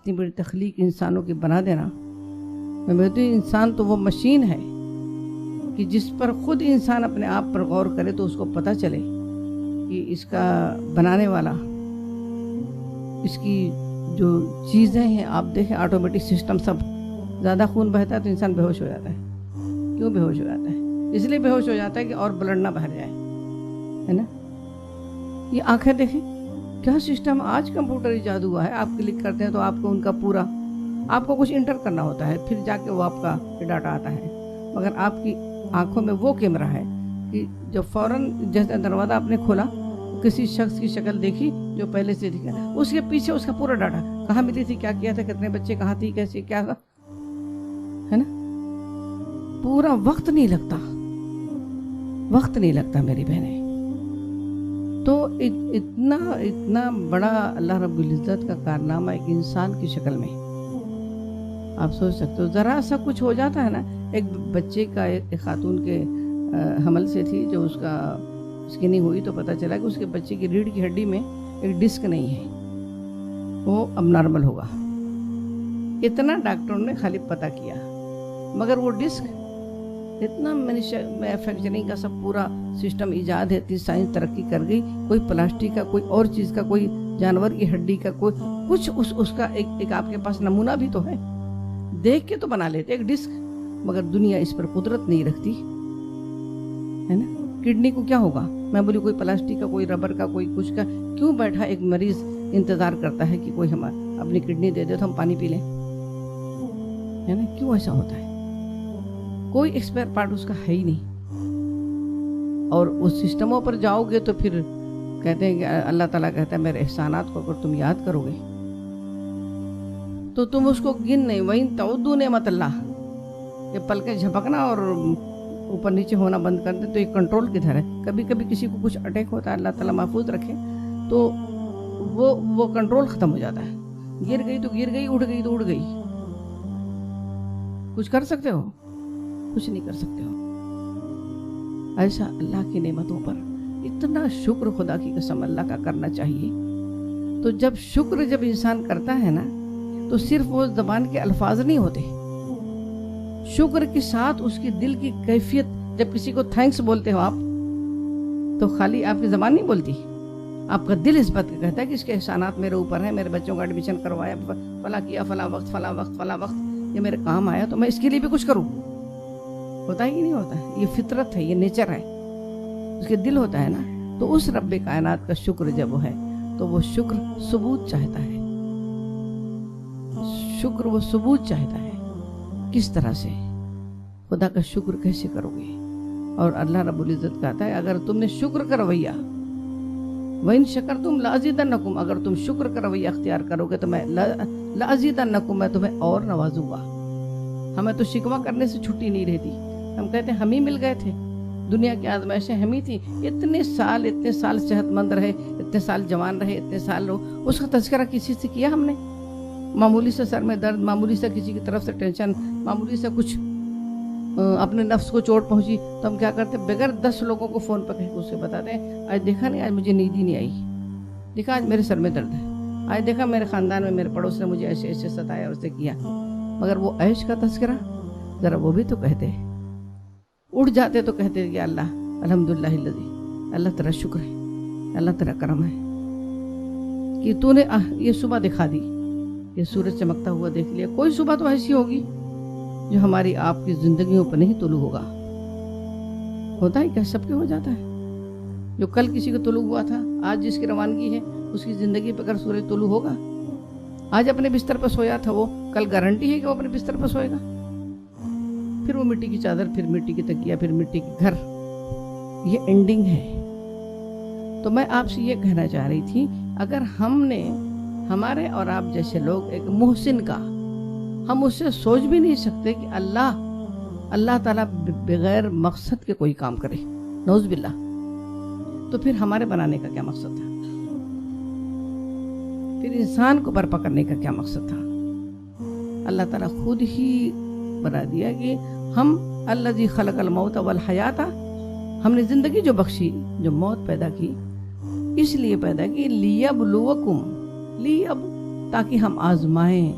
اتنی بڑی تخلیق انسانوں کی بنا دینا. میں بولتی ہوں انسان تو وہ مشین ہے کہ جس پر خود انسان اپنے آپ پر غور کرے تو اس کو پتہ چلے کہ اس کا بنانے والا، اس کی جو چیزیں ہیں آپ دیکھیں آٹومیٹک سسٹم سب. زیادہ خون بہتا ہے تو انسان بے ہوش ہو جاتا ہے. کیوں بے ہوش ہو جاتا ہے؟ اس لیے بے ہوش ہو جاتا ہے کہ اور بلڈ نہ بہر جائے، ہے نا. یہ آنکھیں دیکھیں کیا سسٹم آج کمپیوٹر ایجاد ہوا ہے. آپ کلک کرتے ہیں تو آپ کو ان کا پورا، آپ کو کچھ انٹر کرنا ہوتا ہے پھر جا کے وہ آپ کا ڈاٹا آتا ہے. مگر آپ کی آنکھوں میں وہ کیمرہ ہے کہ جب فوراً جیسے دروازہ آپ نے کھولا کسی شخص کی شکل دیکھی جو پہلے سے دکھا، اس کے پیچھے اس کا پورا ڈاٹا، کہاں ملی تھی، کیا کیا تھا، کتنے بچے کہاں تھی، کیسے کیا تھا، ہے نا. پورا وقت نہیں لگتا، وقت نہیں لگتا میری بہنیں. تو اتنا بڑا اللہ رب العزت کا کارنامہ ایک انسان کی شکل میں. آپ سوچ سکتے ہو ذرا سا کچھ ہو جاتا ہے نا. ایک بچے کا ایک خاتون کے حمل سے تھی جو اس کی نہیں ہوئی تو پتہ چلا کہ اس کے بچے کی ریڑھ کی ہڈی میں ایک ڈسک نہیں ہے، وہ اب نارمل ہوگا. اتنا ڈاکٹروں نے خالی پتہ کیا، مگر وہ ڈسک اتنا مینوفیکچرنگ کا سب پورا سسٹم ایجاد ہے، اتنی سائنس ترقی کر گئی. کوئی پلاسٹک کا، کوئی اور چیز کا، کوئی جانور کی ہڈی کا، کوئی کچھ اس کا ایک آپ کے پاس نمونہ بھی تو ہے. دیکھ کے تو بنا لیتے ایک ڈسک، مگر دنیا اس پر قدرت نہیں رکھتی، ہے نا. کڈنی کو کیا ہوگا؟ میں بولی کوئی پلاسٹک کا، کوئی ربر کا، کوئی کچھ کا. کیوں بیٹھا ایک مریض انتظار کرتا ہے کہ کوئی ہم اپنی کڈنی دے دے تو ہم پانی پی لیں، ہے نا. کیوں ایسا ہوتا ہے؟ کوئی ایکسپائر پارٹ اس کا ہے ہی نہیں. اور اس سسٹموں پر جاؤ گے تو پھر کہتے ہیں کہ اللہ تعالیٰ کہتا ہے میرے احسانات کو اگر تم یاد کرو گے تو تم اس کو گن نہیں. وَإِن تَعُدُّوا نِعْمَتَ اللَّهِ، یہ پلکیں جھپکنا اور اوپر نیچے ہونا بند کر دیں تو یہ کنٹرول کدھر ہے؟ کبھی کبھی کسی کو کچھ اٹیک ہوتا ہے، اللہ تعالیٰ محفوظ رکھے، تو وہ کنٹرول ختم ہو جاتا ہے. گر گئی تو گر گئی، اڑ گئی تو اڑ گئی. کچھ کر سکتے ہو؟ کچھ نہیں کر سکتے ہو. ایسا اللہ کی نعمتوں پر اتنا شکر خدا کی قسم اللہ کا کرنا چاہیے. تو جب شکر جب انسان کرتا ہے نا تو صرف وہ زبان کے الفاظ نہیں ہوتے، شکر کے ساتھ اس کی دل کی کیفیت. جب کسی کو تھینکس بولتے ہو آپ تو خالی آپ کی زبان نہیں بولتی، آپ کا دل اس بات کا کہتا ہے کہ اس کے احسانات میرے اوپر ہیں. میرے بچوں کا ایڈمیشن کروایا، فلاں کیا، فلاں وقت فلاں وقت فلاں وقت یہ میرے کام آیا، تو میں اس کے لیے بھی کچھ کروں. ہوتا ہی نہیں ہوتا ہے. یہ فطرت ہے، یہ نیچر ہے، اس کے دل ہوتا ہے نا. تو اس رب کائنات کا شکر جب وہ ہے تو وہ شکر ثبوت چاہتا ہے. شکر وہ ثبوت چاہتا ہے. کس طرح سے؟ خدا کا شکر کیسے کرو گے؟ اور اللہ رب العزت کہتا ہے اگر تم نے شکر کا رویہ، وَإِن شَكَرْتُمْ لَأَزِيدَنَّكُمْ، اگر تم شکر کا رویہ اختیار کرو گے تو میں لَأَزِيدَنَّكُمْ، میں تمہیں اور نوازوں گا. ہمیں تو شکوہ کرنے سے چھٹی نہیں رہتی. ہم کہتے ہیں ہم ہی مل گئے تھے، دنیا کی آزمائشیں ہم ہی تھی. اتنے سال صحت مند رہے، اتنے سال جوان رہے، اتنے سال اس کا تذکرہ کسی سے کیا ہم نے؟ معمولی سے سر میں درد، معمولی سے کسی کی طرف سے ٹینشن، معمولی سے کچھ اپنے نفس کو چوٹ پہنچی تو ہم کیا کرتے؟ بغیر 10 لوگوں کو فون پہ کہیں اس سے بتاتے ہیں آج دیکھا نہیں، آج مجھے نیند ہی نہیں آئی، دیکھا آج میرے سر میں درد ہے، آج دیکھا میرے خاندان میں میرے پڑوس نے مجھے ایسے ایسے ستایا اور اسے کیا. مگر وہ عیش کا تذکرہ ذرا وہ بھی تو کہتے. اٹھ جاتے تو کہتے کہ اللہ الحمدللہ الذی، اللہ تیرا شکر ہے، اللہ تیرا کرم ہے کہ تو نے یہ صبح دکھا دی، یہ سورج چمکتا ہوا دیکھ لیا. کوئی صبح تو ایسی ہوگی جو ہماری آپ کی زندگیوں پر نہیں طلوع ہوگا. ہوتا ہے کیا؟ سب کے ہو جاتا ہے. جو کل کسی کو طلوع ہوا تھا، آج جس کی روانگی ہے اس کی زندگی پہ اگر سورج طلوع ہوگا، آج اپنے بستر پر سویا تھا وہ، کل گارنٹی ہے کہ وہ اپنے بستر پر سوئے گا. پھر وہ مٹی کی چادر، پھر مٹی کی تکیہ، پھر مٹی کے گھر. یہ اینڈنگ ہے. تو میں آپ سے یہ کہنا چاہ رہی تھی اگر ہم نے، ہمارے اور آپ جیسے لوگ ایک محسن کا، ہم اس سے سوچ بھی نہیں سکتے کہ اللہ تعالیٰ بغیر مقصد کے کوئی کام کرے، نعوذ باللہ. تو پھر ہمارے بنانے کا کیا مقصد تھا؟ پھر انسان کو برپا کرنے کا کیا مقصد تھا؟ اللہ تعالیٰ خود ہی بنا دیا کہ ہم الذی خلق الموت والحیات، ہم نے زندگی جو بخشی، جو موت پیدا کی، اس لیے پیدا کی لیبلوکم، تاکہ ہم آزمائیں.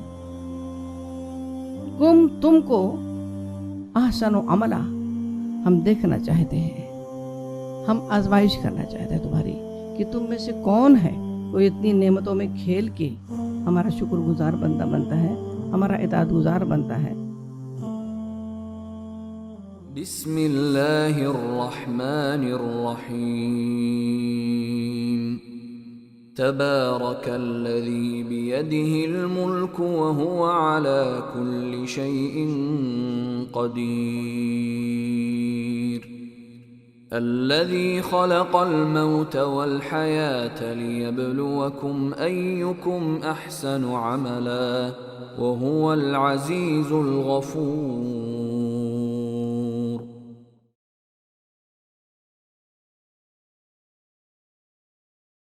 تم کو احسن و عملہ، ہم دیکھنا چاہتے ہیں، ہم آزمائش کرنا چاہتے ہیں تمہاری کہ تم میں سے کون ہے کوئی اتنی نعمتوں میں کھیل کے ہمارا شکر گزار بندہ بنتا ہے، ہمارا اطاعت گزار بنتا ہے. بسم اللہ الرحمن الرحیم. تبارک الذی بیدہ الملک وہو علی کل شیء قدیر. الذي خلق الموت والحياة ليبلوكم أيكم أحسن عملا وهو العزيز الغفور.